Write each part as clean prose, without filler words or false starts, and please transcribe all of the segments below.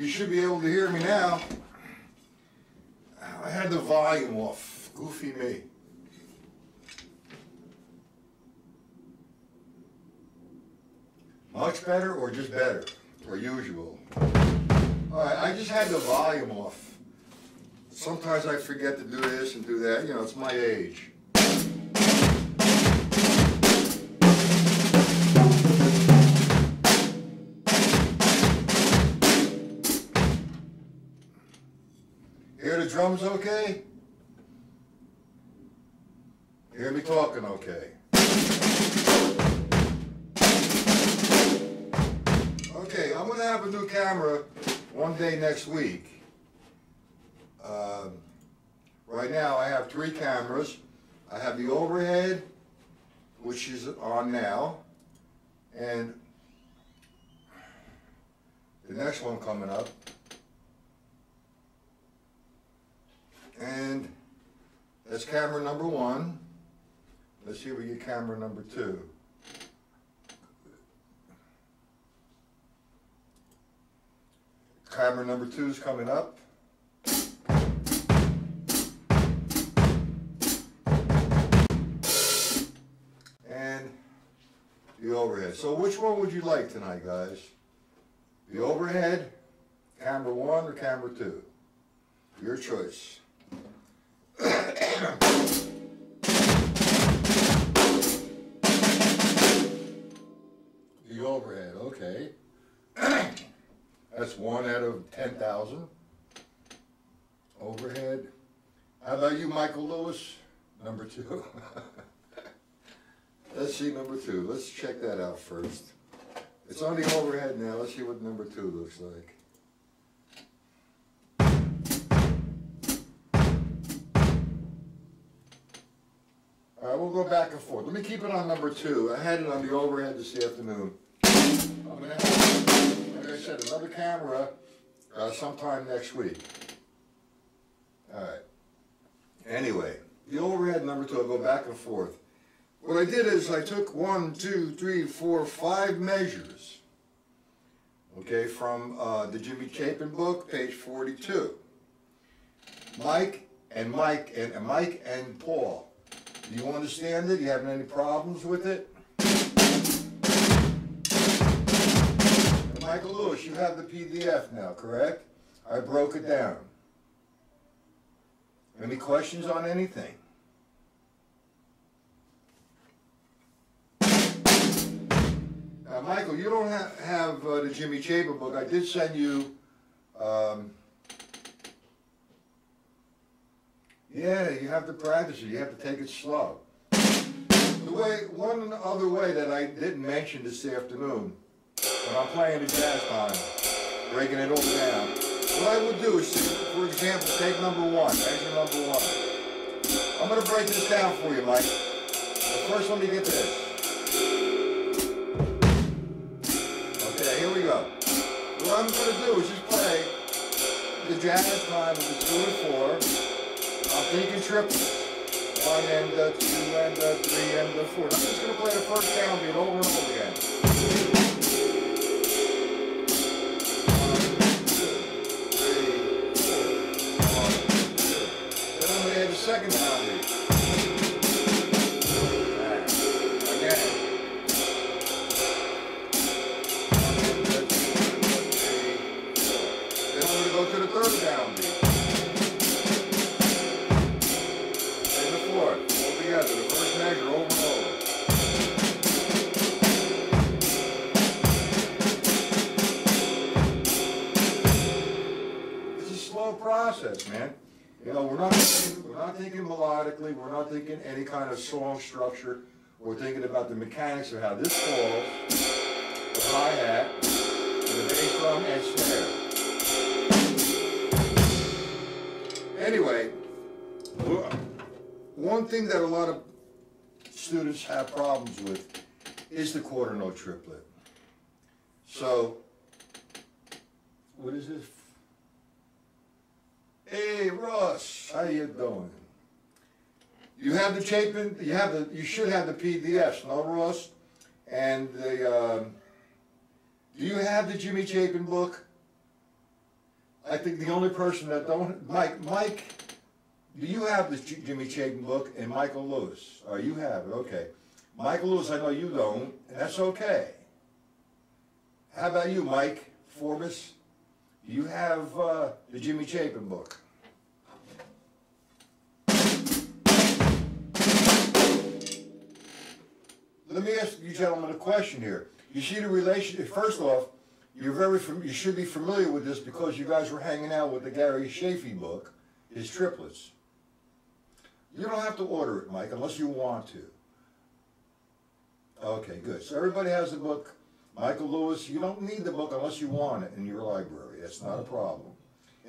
You should be able to hear me now. I had the volume off. Goofy me. Much better or just better? Or usual? Alright, I just had the volume off. Sometimes I forget to do this and do that. You know, it's my age. Hear the drums okay? Hear me talking okay? Okay, I'm going to have a new camera one day next week. Right now I have 3 cameras. I have the overhead, which is on now, and the next one coming up. And that's camera number 1. Let's see if we get camera number 2. Camera number 2 is coming up. And the overhead. So which one would you like tonight, guys? The overhead, camera 1 or camera 2? Your choice. The overhead, okay. That's 1 out of 10,000. Overhead. How about you, Michael Lewis? Number 2. Let's see number 2. Let's check that out first. It's on the overhead now. Let's see what number 2 looks like. All right, we'll go back and forth. Let me keep it on number 2. I had it on the overhead this afternoon. I'm going to have, like I said, another camera sometime next week. All right. Anyway, the overhead number 2, I'll go back and forth. What I did is I took 1, 2, 3, 4, 5 measures, okay, from the Chapin Book, page 42. Mike and Paul. Do you understand it? Do you have any problems with it? And Michael Lewis, you have the PDF now, correct? I broke it down. Any questions on anything? Now, Michael, you don't have the Chapin Book. I did send you, yeah, you have to practice it. You have to take it slow. One other way that I didn't mention this afternoon, when I'm playing the jazz time, breaking it all down, what I would do is, for example, take number 1, measure number 1. I'm going to break this down for you, Mike. But first, let me get this. Okay, here we go. What I'm going to do is just play the jazz time with the 2 and 4. I'm thinking triplets. 1 and 2 and 3 and 4. I'm just going to play the first downbeat over and over again. 1, 2, 3, 4. 1, 2. Then I'm going to add the second downbeat. Again. 1 and 2 and 3, 4. Then I'm going to go to the third downbeat. Together, the first measure over and over. It's a slow process, man. You know, we're not thinking melodically, we're not thinking any kind of song structure. We're thinking about the mechanics of how this falls, the hi-hat, and the bass drum and snare. Anyway, one thing that a lot of students have problems with is the quarter note triplet. So, what is this? Hey Russ, how you doing? You have the Chapin, you should have the PDFs, no Russ? And the, do you have the Chapin book? I think the only person that don't, Mike, do you have the Jimmy Chapin book? And Michael Lewis? You have it, okay. Michael Lewis, I know you don't, and that's okay. How about you, Mike Forbes? Do you have the Jimmy Chapin book? Let me ask you gentlemen a question here. You see the relationship, first off, you should be familiar with this because you guys were hanging out with the Gary Chapin book, his triplets. You don't have to order it, Mike, unless you want to. Okay, good. So everybody has the book. Michael Lewis, you don't need the book unless you want it in your library. That's not a problem.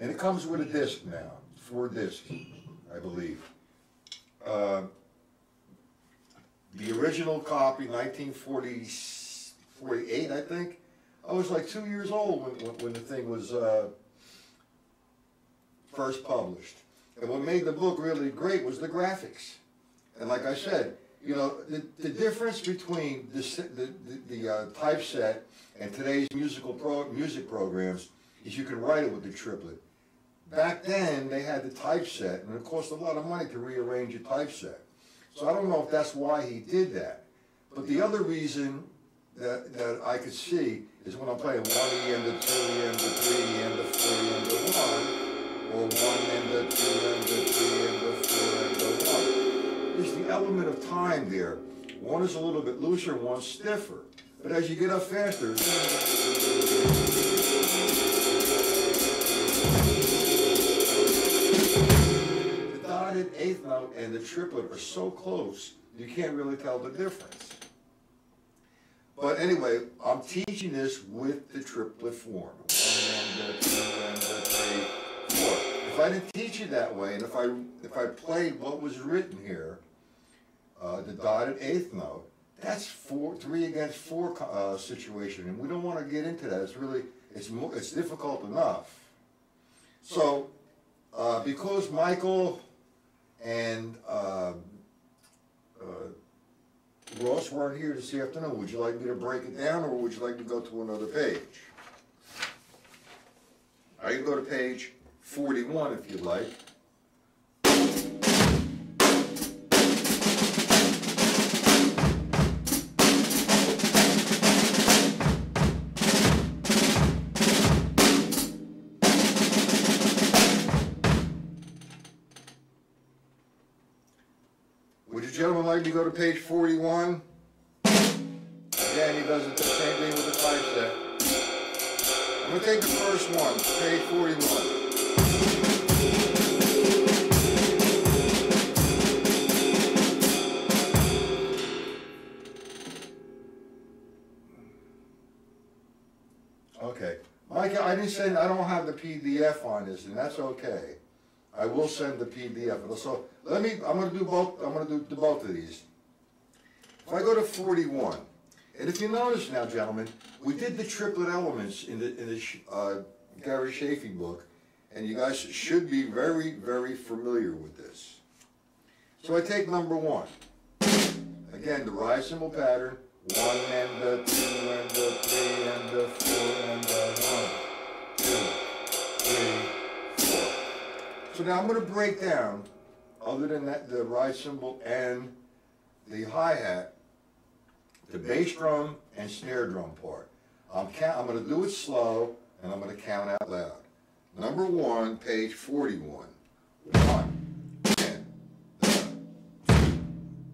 And it comes with a disc now, 4 discs, I believe. The original copy, 1948, I think. I was like 2 years old when the thing was first published. And what made the book really great was the graphics. And like I said, you know, the difference between the typeset and today's music programs is you can write it with the triplet. Back then, they had the typeset, and it cost a lot of money to rearrange a typeset. So I don't know if that's why he did that. But the other reason that I could see is when I'm playing 1 E and the 2 E and the 3 E and the 4 E and the 1, or 1 and the 2 and the 3 and the 4 and the 1. There's the element of time there. One is a little bit looser, one's stiffer. But as you get up faster, the dotted eighth note and the triplet are so close, you can't really tell the difference. But anyway, I'm teaching this with the triplet form. 1 and the 2 and the 3, 4. If I didn't teach it that way, and if I played what was written here, the dotted eighth note, that's 3 against 4 situation, and we don't want to get into that. It's really, it's difficult enough. So, because Michael and Ross weren't here this afternoon, would you like me to break it down, or would you like to go to another page? I can go to page 41 if you'd like. Would you gentlemen like me to go to page 41? Again, he does the same thing with the typeset. I'm going to take the first one, page 41. Okay. Mike, I don't have the PDF on this, and that's okay. I will send the PDF. So I'm going to do both. I'm going to do both of these. If I go to 41, and if you notice now, gentlemen, we did the triplet elements in the Gary Chapin book, and you guys should be very, very familiar with this. So I take number 1. Again, the rise cymbal pattern. 1 and the 2 and the 3 and the 4 and the 1, 2, 3, 4. So now I'm going to break down, other than that, the rise cymbal and the hi-hat, the bass drum and snare drum part. I'm going to do it slow, and I'm going to count out loud. Number 1, page 41. 1, 10, 2,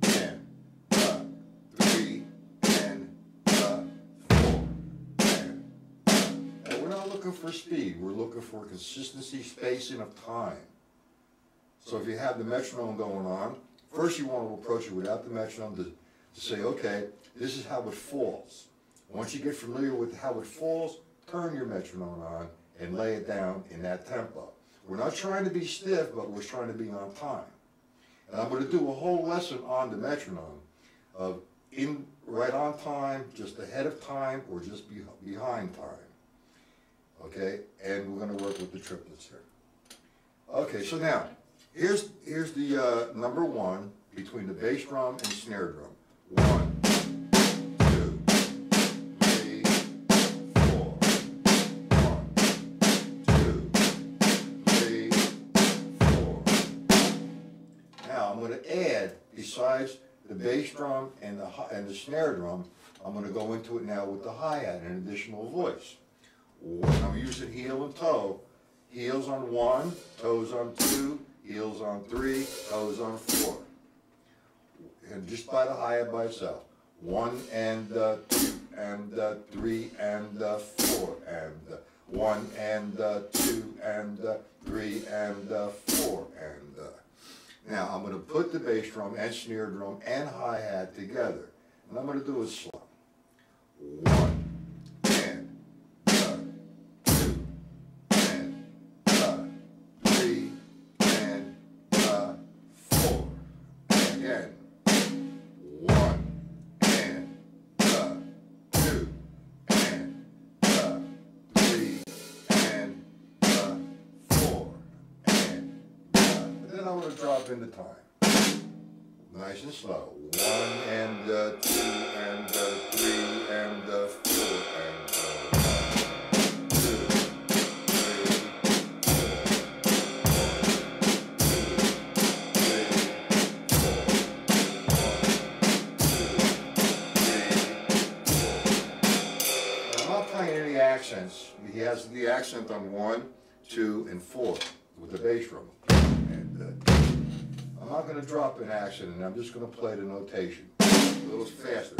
10, 3, 10, 4, 10. And we're not looking for speed. We're looking for consistency, spacing of time. So if you have the metronome going on, first you want to approach it without the metronome to say, okay, this is how it falls. Once you get familiar with how it falls, turn your metronome on and lay it down in that tempo. We're not trying to be stiff, but we're trying to be on time. And I'm going to do a whole lesson on the metronome of right on time, just ahead of time, or just behind time. Okay, and we're going to work with the triplets here. Okay, so now, here's the number 1 between the bass drum and snare drum. 1, 2, 3, 4. 1, 2, to add, besides the bass drum and the snare drum, I'm going to go into it now with the hi-hat, an additional voice. I'm using heel and toe. Heels on 1, toes on 2, heels on 3, toes on 4. And just by the hi-hat by itself. 1 and 2 and 3 and 4 and 1 and 2 and 3 and 4 and now I'm going to put the bass drum and snare drum and hi-hat together, and I'm going to do it slow. 1 and 2 and 3 and 4 and again. 1 and 2 and 3 and 4 and then I'm going to drop into time. Nice and slow. 1 and 2 and 3 and 4 and 2, 3, 4. I'm not playing any accents. He has the accent on 1, 2, and 4 with the bass drum. And I'm not going to drop an accent, and I'm just going to play the notation a little faster.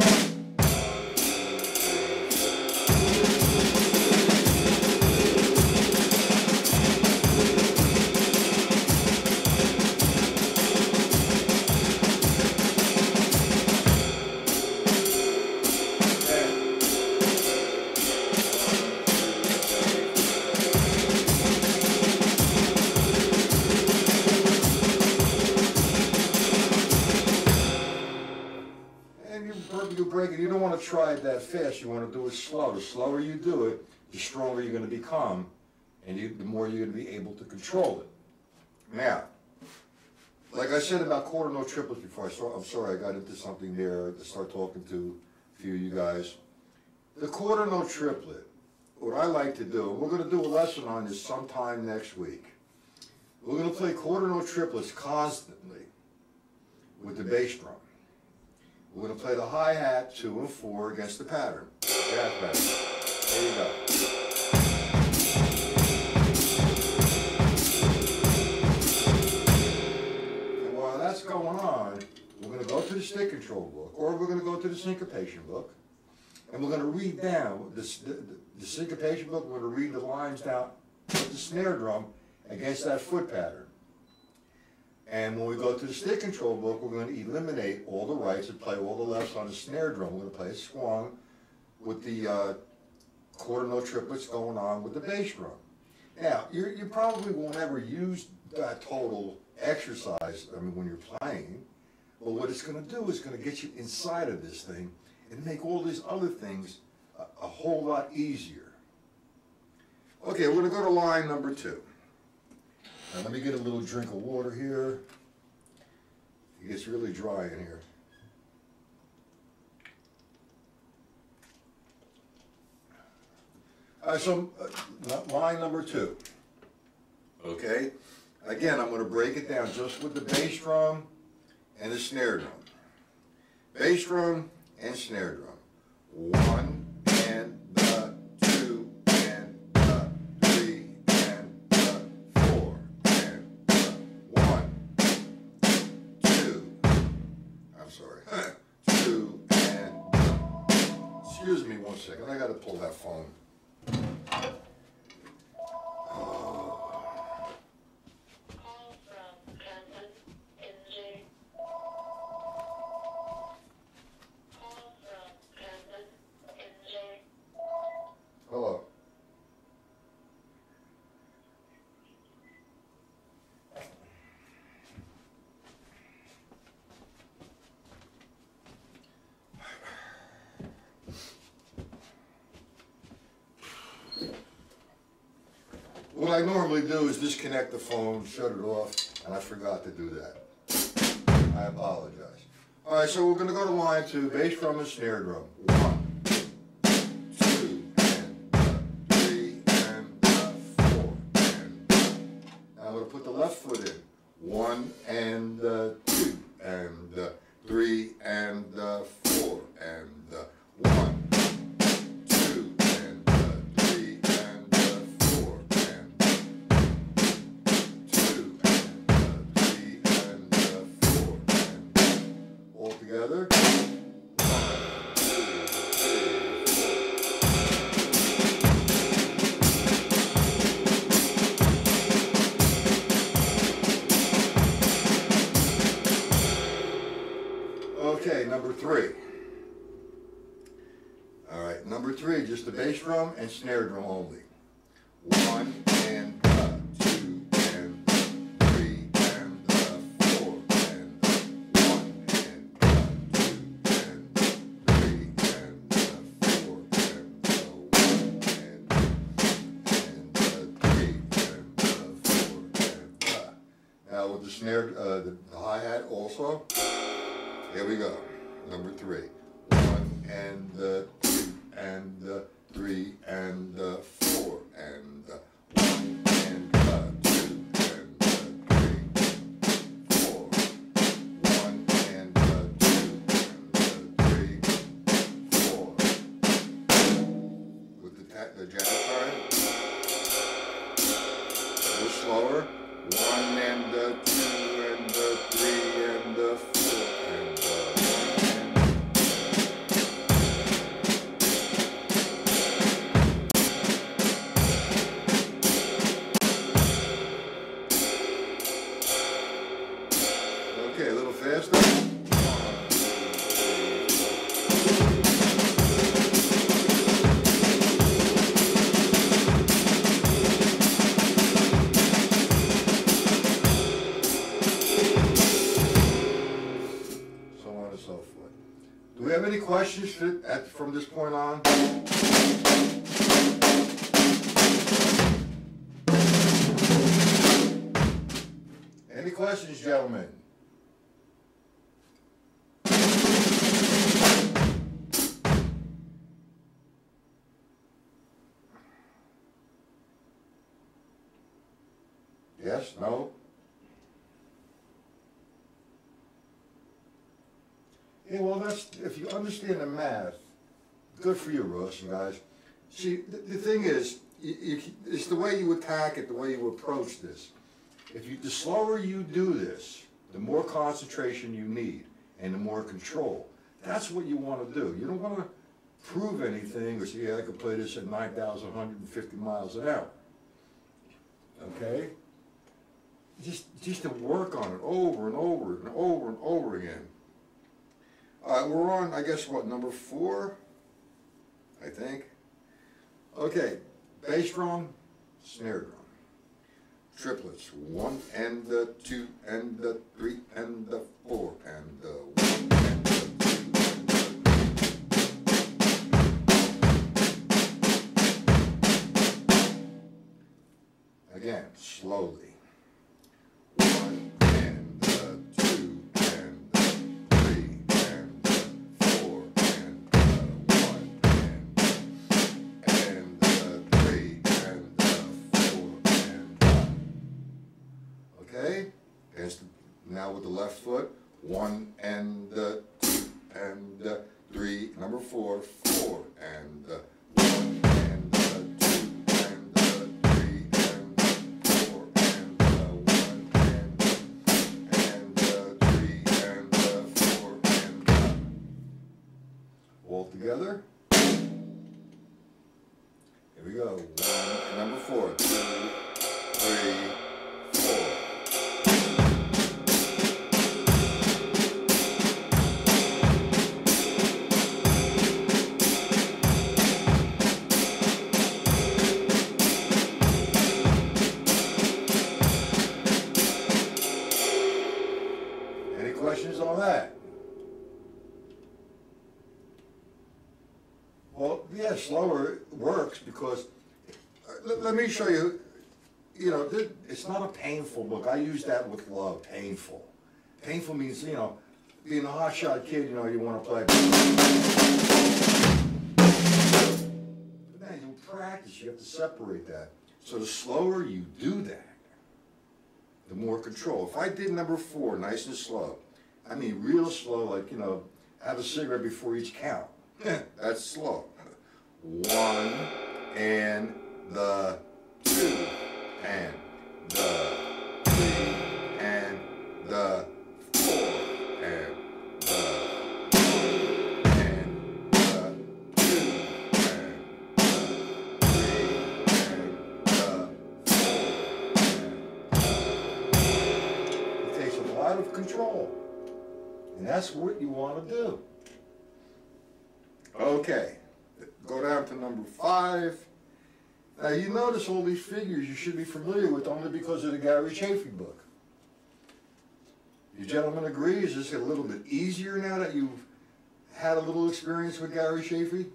You break it. You don't want to try it that fast. You want to do it slow. The slower you do it, the stronger you're going to become, and the more you're going to be able to control it. Now, like I said about quarter note triplets before, I'm sorry I got into something there to start talking to a few of you guys. The quarter note triplet, what I like to do, and we're going to do a lesson on this sometime next week. We're going to play quarter note triplets constantly with the bass drum. We're going to play the hi-hat 2 and 4 against the pattern. Jazz pattern. There you go. And while that's going on, we're going to go to the stick control book, or we're going to go to the syncopation book, and we're going to read down the syncopation book. We're going to read the lines down with the snare drum against that foot pattern. And when we go to the stick control book, we're going to eliminate all the rights and play all the lefts on the snare drum. We're going to play a swung with the quarter note triplets going on with the bass drum. Now, you probably won't ever use that total exercise, when you're playing, but what it's going to do is going to get you inside of this thing and make all these other things a whole lot easier. Okay, we're going to go to line number 2. Now let me get a little drink of water here. It gets really dry in here. So line number 2. Okay? Again, I'm going to break it down just with the bass drum and the snare drum. Bass drum and snare drum. 1 and 2 and 3 and 4 and 1, 2. I'm sorry. 2 and excuse me one second. I got to pull that phone. Hello. What I normally do is disconnect the phone, shut it off, and I forgot to do that. I apologize. All right, so we're going to go to line 2, bass drum and snare drum. 1, 2, and 3, and 4, and now I'm going to put the left foot in. 1 and 2, All together. Okay, number 3. All right, number 3, just the bass drum and snare drum only. 1 and 2 and 3 and 4 and 1 and 2 and 3 and 4 and 1 and 3 and 4 and now with the snare, the hi-hat also. Here we go. Number 3. 1 and 2 and 3 and 4 and 1 and 2 and 3 and 4. 1 and 2 and 3 and 4. With the jazz time. A little slower. 1 and 2 and 3 and 4 and okay, a little faster. So on and so forth. Do we have any questions from this point on? Any questions, gentlemen? Yes? No? Yeah, well, that's, if you understand the math, good for you, Russ, and guys. See, the thing is, it's the way you attack it, the way you approach this. The slower you do this, the more concentration you need, and the more control. That's what you want to do. You don't want to prove anything or say, yeah, I could play this at 9,150 miles an hour. Okay? Just to work on it over and over and over and over again. We're on, I guess, what, number 4? I think. Okay, bass drum, snare drum. Triplets, 1 and 2 and 3 and 4 and 1 and 2 and again, slowly. 1 and 2 and 3 and 4 and 1 and 3 and 4 and okay. Now with the left foot, 1 and 2 and 3, number 4, 4 and 1 and 2 and 3 and 4 and 1 and 3 and 4 and all together. Here we go. 1, number 4, 2, 3, 4. Questions on that? Well, yeah, slower works because, let me show you, it's not a painful book. I use that with love, painful. Painful means, being a hotshot kid, you want to play. But then you practice, you have to separate that. So the slower you do that, the more control. If I did number 4, nice and slow, I mean real slow, like, have a cigarette before each count. That's slow. 1 and the 2 and the 3 and the 4 and the control. And that's what you want to do. Okay, go down to number 5. Now you notice all these figures you should be familiar with only because of the Gary Chapin book. You gentlemen agree? Is this a little bit easier now that you've had a little experience with Gary Chapin?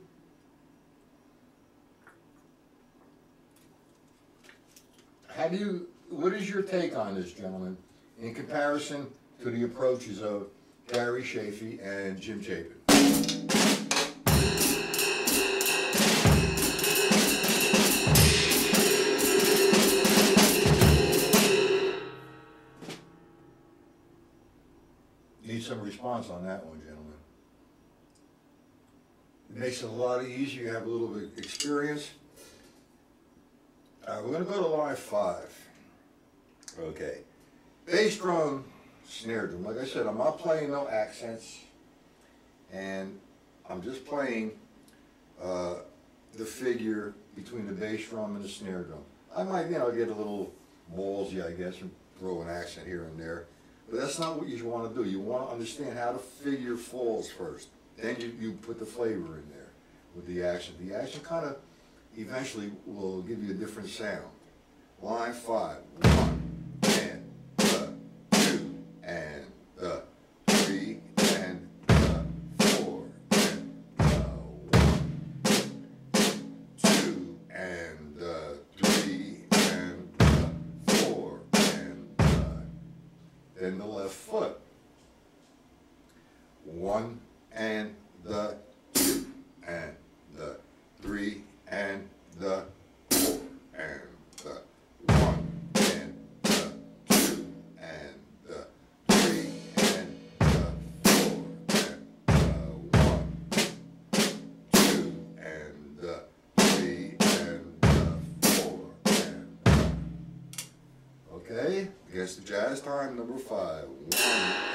What is your take on this, gentlemen, in comparison to the approaches of Gary Chapin and Jim Chapin? Need some response on that one, gentlemen. It makes it a lot easier. You have a little bit of experience. We're going to go to line 5. Okay. Bass drum, snare drum. Like I said, I'm not playing no accents. And I'm just playing the figure between the bass drum and the snare drum. I might, get a little ballsy, I guess, and throw an accent here and there. But that's not what you want to do. You want to understand how the figure falls first. Then you put the flavor in there with the accent. The accent kind of eventually will give you a different sound. Line 5. 1 and the 2 and the 3 and the 4 and the 1, 2 and the 3 and the 4 and then the left foot. 1 and the 2 and the 3 and the 4 and the 1 and the 2 and the 3 and the 4 and the 1, 2 and the 3 and the 4 and okay, against the jazz time, number 5. 1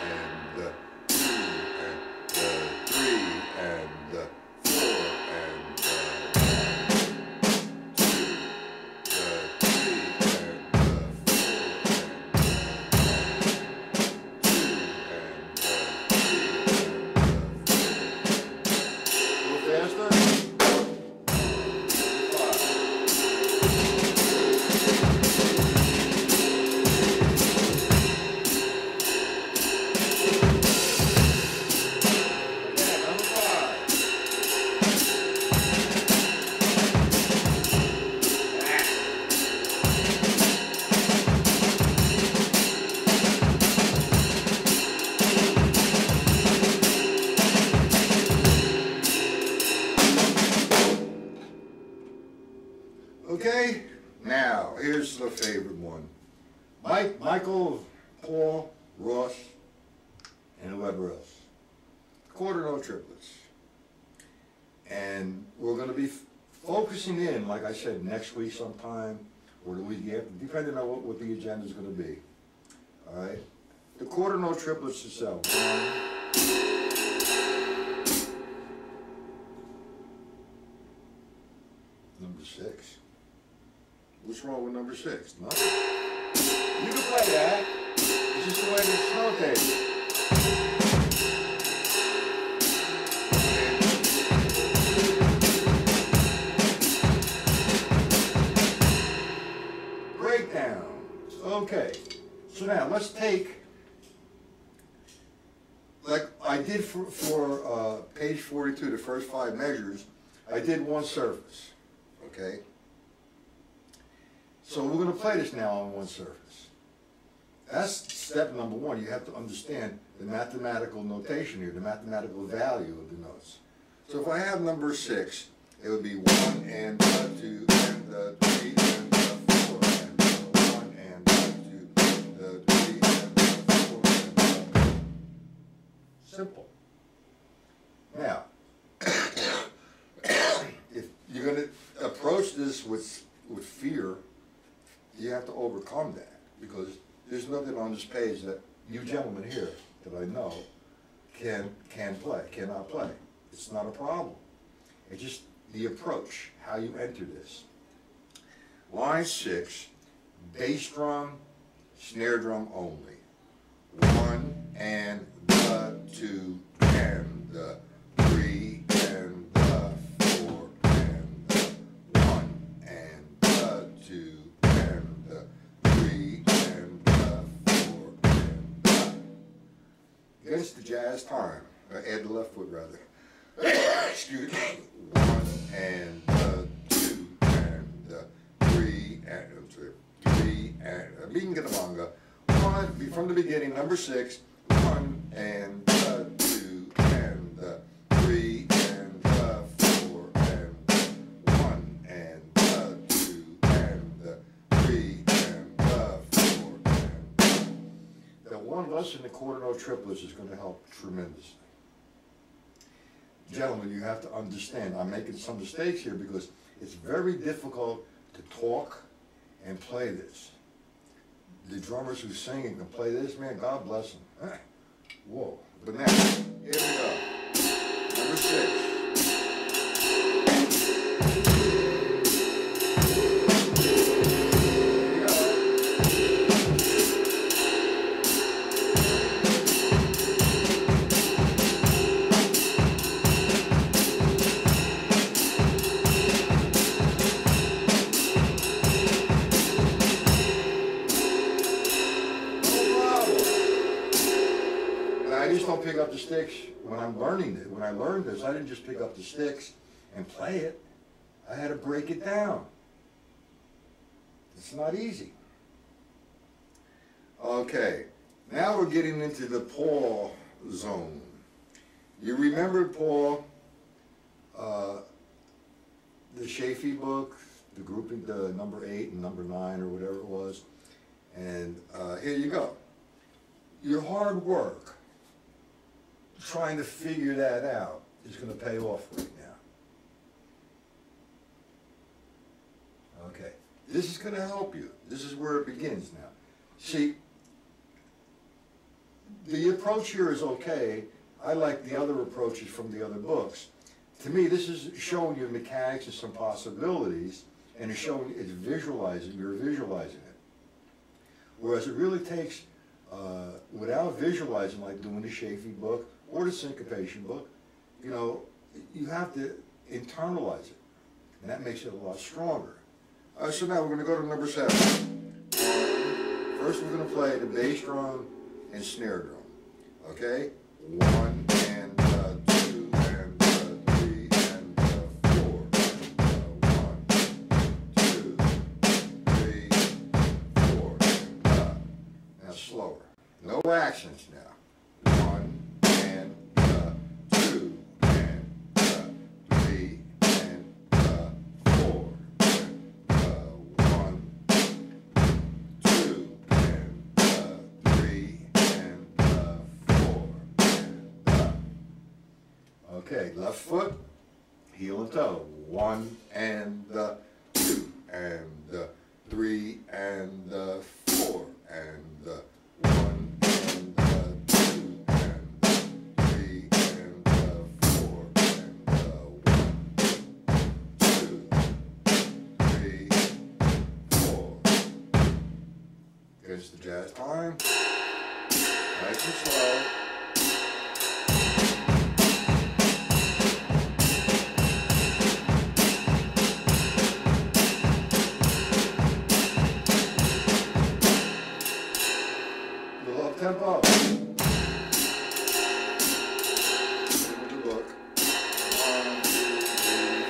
and the 2 and the 3 and the 4 and the okay, now here's the favorite one. Michael, Paul, Ross, and whoever else. Quarter note triplets. And we're going to be focusing in, like I said, next week sometime, or the week after, depending on what the agenda is going to be. All right? The quarter note triplets itself. 1, number 6. What's wrong with number 6? Nothing. You can play that. It's just the way it's notated. Breakdowns. Okay. So now let's take, like I did for page 42, the first 5 measures, I did one surface. Okay? So we're going to play this now on one surface. That's step number 1. You have to understand the mathematical notation here, the mathematical value of the notes. So if I have number 6, it would be 1 and the 2 and the 3 and the 4 and the 1 and the 2, the 3 and the 4 and the... Simple. Now, if you're going to approach this with fear, you have to overcome that, because there's nothing on this page that you gentlemen here that I know cannot play. It's not a problem. It's just the approach, how you enter this. Line 6, bass drum, snare drum only. 1, and the 2 and the 3 and the 4 and the 1 and the 2 and the 3 and the 4 and the. Against the jazz time. Add the left foot rather. Excuse me. 1 and the 2 and the 3 and 3 and Binga. 1 from the beginning, number 6. 1 and the 2 and the 3 and the 4 and the 1 and the 2 and the 3 and the 4 and the. The one lesson in quarter note triplets is going to help tremendously. Gentlemen, you have to understand, I'm making some mistakes here because it's very difficult to talk and play this. The drummers who sing and can play this, man, God bless them. Whoa. But now, here we go. Number 6. I just don't pick up the sticks when I'm learning it. When I learned this, I didn't just pick up the sticks and play it. I had to break it down. It's not easy. Okay, now we're getting into the Paul zone. You remember Paul, the Chapin Book, the grouping, the number 8 and number 9 or whatever it was. And here you go. Your hard work trying to figure that out is going to pay off right now. Okay, this is going to help you. This is where it begins now. See, the approach here is okay. I like the other approaches from the other books. To me, this is showing you mechanics and some possibilities, and it's showing, it's visualizing, you're visualizing it. Whereas it really takes, without visualizing, like doing the Chapin Book or the syncopation book, you know, you have to internalize it, and that makes it a lot stronger. So now we're going to go to number 7. First we're going to play the bass drum and snare drum, okay? 1 and 2 and 3 and 4. 1, 2, 3, 4. Now slower. No accents now. 1 and 2 and 3 and 4. 1, 2 and 3 and 4. Okay, left foot, heel and toe. 1 and 2 and 3 and 4 and 1 and 2 and 3 and 4 and 1, 2, 3, 4. Here's the jazz time. Nice and slow. Tempo. With the book. 1, 2, 3.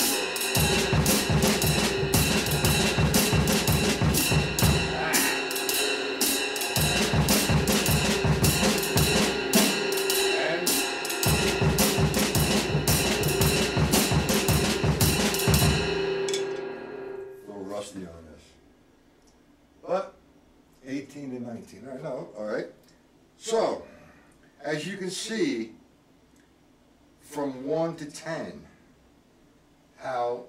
A little rusty on this. But 18 and 19. I know, all right. So, as you can see, from 1 to 10, how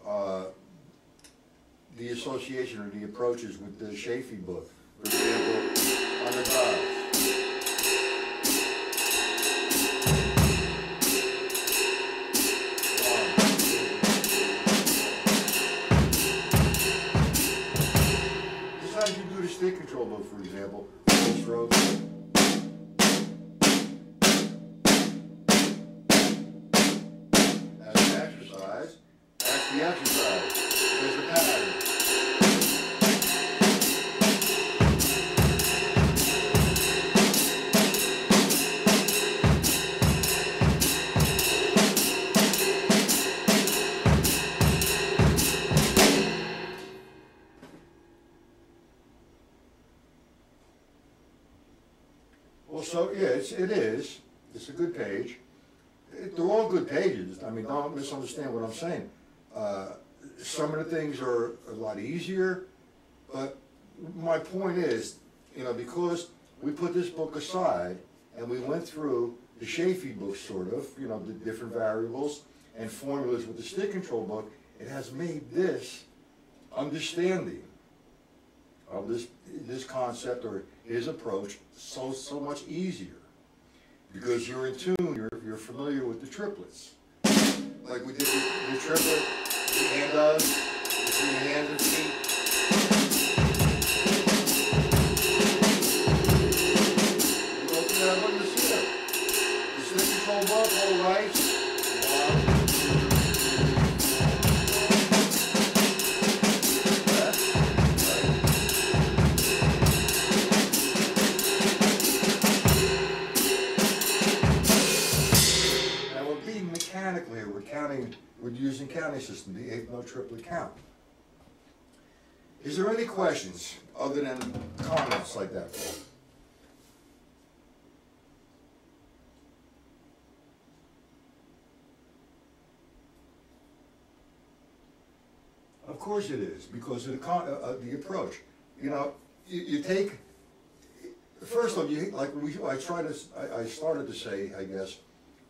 the association or the approaches with the Chapin Book, for example, on the dials. This is how you do the stick control book, for example. Strokes. the exercise. There's the pattern. Well, so yeah, it is. It's a good page. They're all good pages. I mean, don't misunderstand what I'm saying. Some of the things are a lot easier, but my point is, you know, because we put this book aside and we went through the Chapin book, sort of, you know, the different variables and formulas with the stick control book, it has made this understanding of this concept or his approach so much easier, because you're in tune, you're familiar with the triplets. Like we did the triplet, the hand does, between the hands and feet. You go through that, look at the seal. The stick control book, all right. We're using counting system, the eighth note triplet count. Is there any questions other than comments like that, Paul? Of course it is, because of the approach. You know, you take, first of all, I started to say, I guess,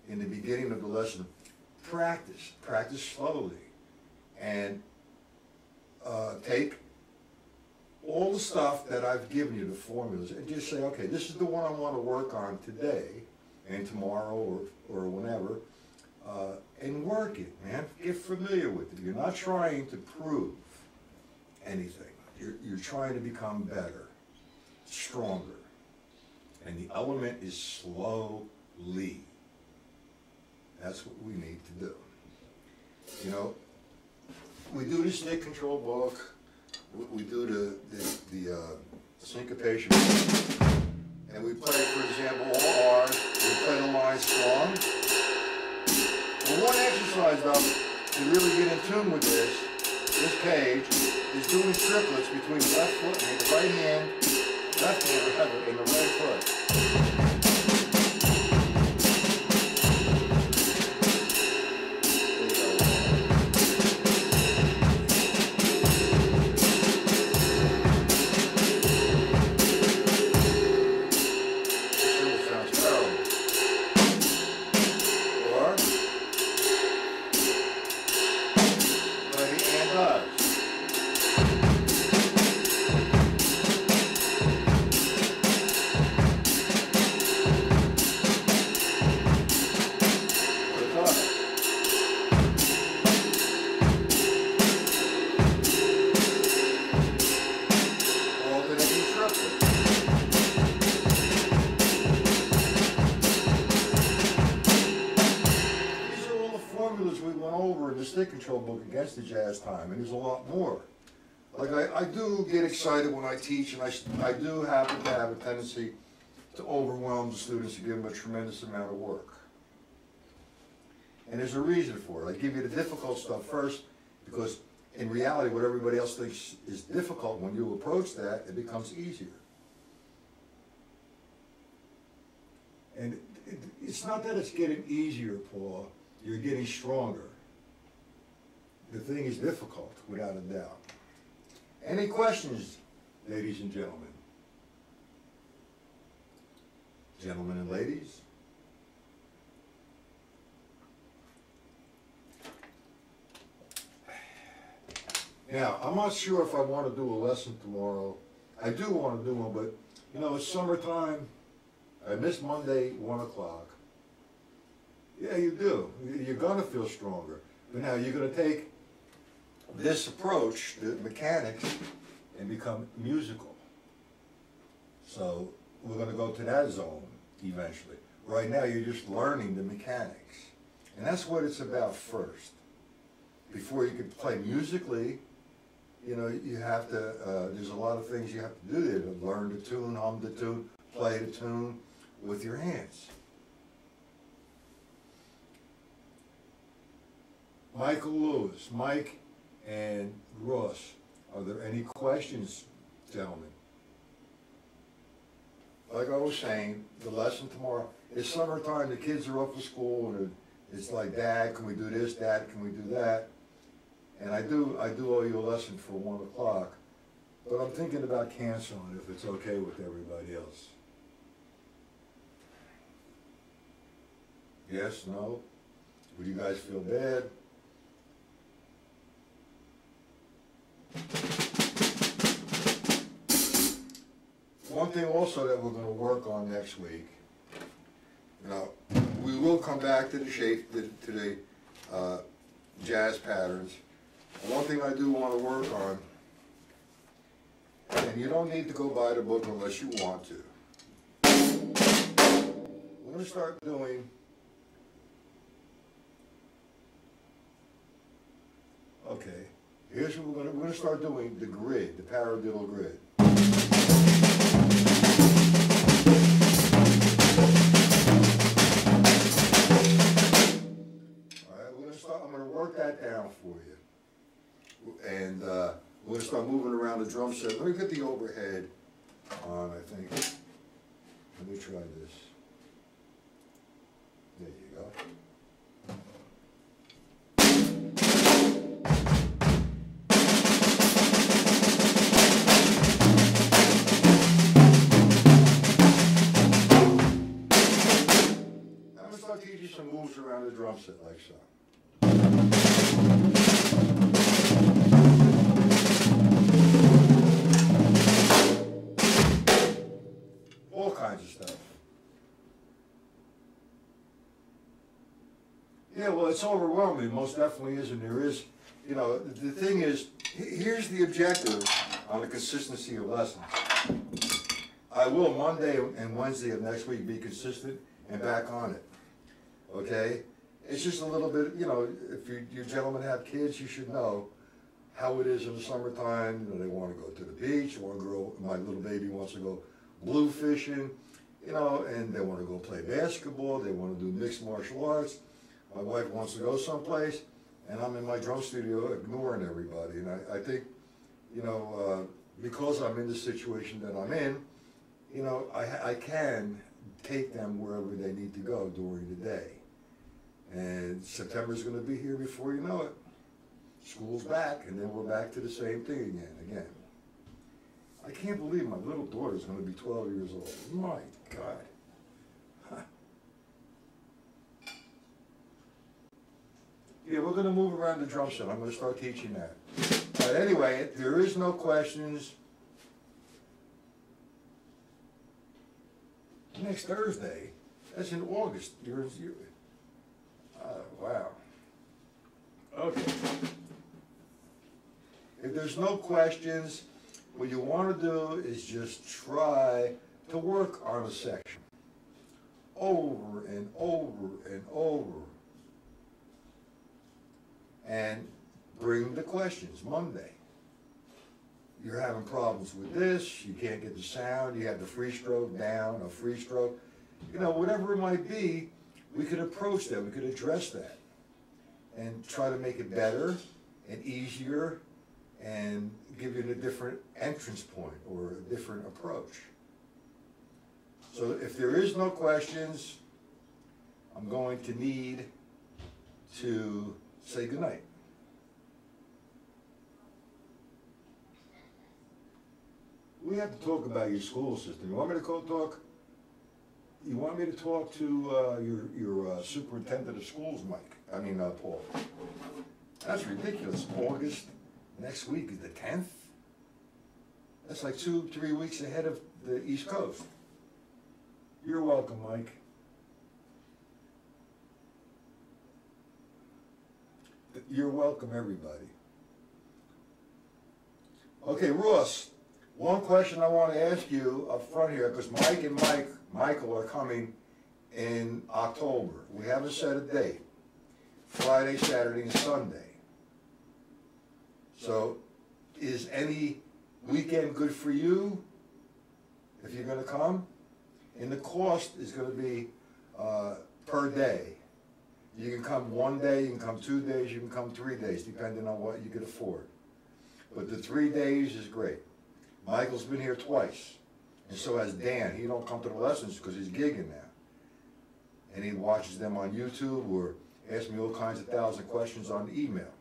in the beginning of the lesson, practice slowly, and take all the stuff that I've given you, the formulas, and just say, okay, this is the one I want to work on today and tomorrow or whenever, and work it, man. Get familiar with it. You're not trying to prove anything. You're trying to become better, stronger, and the element is slowly. That's what we need to do. You know, we do the stick control book, we do the syncopation, and we play, for example, all R's, we play the line strong. Well, one exercise, though, to really get in tune with this page, is doing triplets between the left foot and the right hand, and the right foot. Stick control book against the jazz time, and there's a lot more. Like I do get excited when I teach, and I do happen to have a tendency to overwhelm the students and give them a tremendous amount of work. And there's a reason for it. I give you the difficult stuff first, because in reality what everybody else thinks is difficult, when you approach that, it becomes easier. And it's not that it's getting easier, Paul, you're getting stronger. The thing is difficult, without a doubt. Any questions, ladies and gentlemen? Gentlemen and ladies? Now, I'm not sure if I want to do a lesson tomorrow. I do want to do one, but, you know, it's summertime. I miss Monday, 1 o'clock. Yeah, you do. You're going to feel stronger. But now you're going to take this approach, the mechanics, and become musical. So we're going to go to that zone eventually. Right now you're just learning the mechanics. And that's what it's about first. before you can play musically, you know, you have to, there's a lot of things you have to do there to learn the tune, hum the tune, play the tune with your hands. Michael Lewis, Mike and Ross, are there any questions, gentlemen? Like I was saying, the lesson tomorrow, it's summertime, the kids are up for school, and it's like, Dad, can we do this? Dad, can we do that? And I do owe you a lesson for 1 o'clock, but I'm thinking about canceling if it's okay with everybody else. Yes, no? Would you guys feel bad? One thing also that we're going to work on next week, you know, we will come back to the shape, to the jazz patterns. One thing I do want to work on, and you don't need to go buy the book unless you want to. We're going to start doing, okay, here's what we're going to start doing, the grid, the paradiddle grid. I'm going to work that down for you. And we're going to start moving around the drum set. Let me get the overhead on, I think. Let me try this. There you go. I'm going to start teaching you some moves around the drum set like so. All kinds of stuff. Yeah, well, it's overwhelming. Most definitely is, and there is, you know, the thing is, here's the objective on the consistency of lessons. I will Monday and Wednesday of next week be consistent and back on it. Okay? It's just a little bit, you know, if you gentlemen have kids, you should know how it is in the summertime. You know, they want to go to the beach. One girl, my little baby, wants to go blue fishing, you know, and they want to go play basketball. They want to do mixed martial arts. My wife wants to go someplace, and I'm in my drum studio ignoring everybody. And I think, you know, because I'm in the situation that I'm in, you know, I can take them wherever they need to go during the day. And September's going to be here before you know it. School's back, and then we're back to the same thing again. I can't believe my little daughter's going to be 12 years old. My God. Huh. Yeah, we're going to move around the drum set. I'm going to start teaching that. But anyway, there is no questions. Next Thursday, that's in August. Wow. Okay. If there's no questions, what you want to do is just try to work on a section over and over and over, and bring the questions Monday. You're having problems with this, you can't get the sound, you have the free stroke down, a free stroke, you know, whatever it might be, we could approach that, we could address that, and try to make it better and easier, and give you a different entrance point or a different approach. So if there is no questions, I'm going to need to say goodnight. We have to talk about your school system. You want me to go talk? You want me to talk to your superintendent of schools, Mike? I mean, Paul. That's ridiculous. August next week is the 10th. That's like 2-3 weeks ahead of the East Coast. You're welcome, Mike. You're welcome, everybody. Okay, Ross, one question I want to ask you up front here, because Mike and Michael are coming in October. We haven't set a date. Friday, Saturday, and Sunday. So, is any weekend good for you if you're gonna come? And the cost is gonna be per day. You can come one day, you can come 2 days, you can come 3 days, depending on what you can afford. But the 3 days is great. Michael's been here twice, and so has Dan. He don't come to the lessons because he's gigging now. And he watches them on YouTube or asks me all kinds of 1,000 questions on email.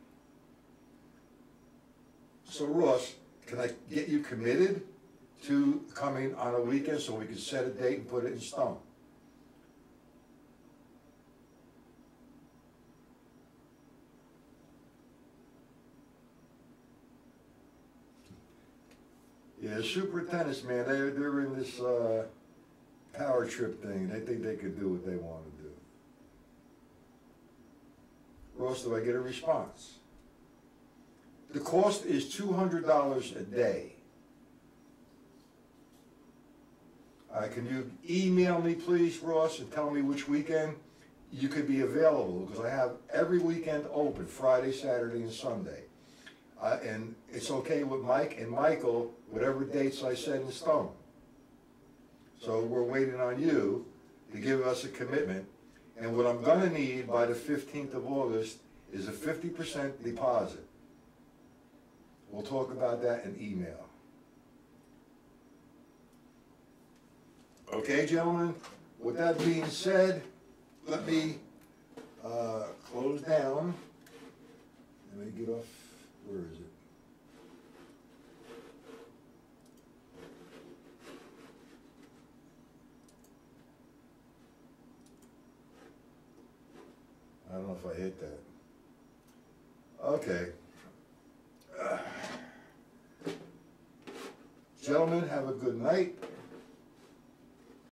So Ross, can I get you committed to coming on a weekend so we can set a date and put it in stone? Yeah, superintendents, man, they're in this power trip thing. They think they could do what they want to do. Ross, do I get a response? The cost is $200 a day. Can you email me, please, Ross, and tell me which weekend you could be available? Because I have every weekend open, Friday, Saturday, and Sunday. And it's okay with Mike and Michael, whatever dates I set in stone. So we're waiting on you to give us a commitment. And what I'm gonna need by the 15th of August is a 50% deposit. We'll talk about that in email. Okay, gentlemen, with that being said, let me close down. Let me get off, where is it? I don't know if I hit that. Okay. Gentlemen, have a good night.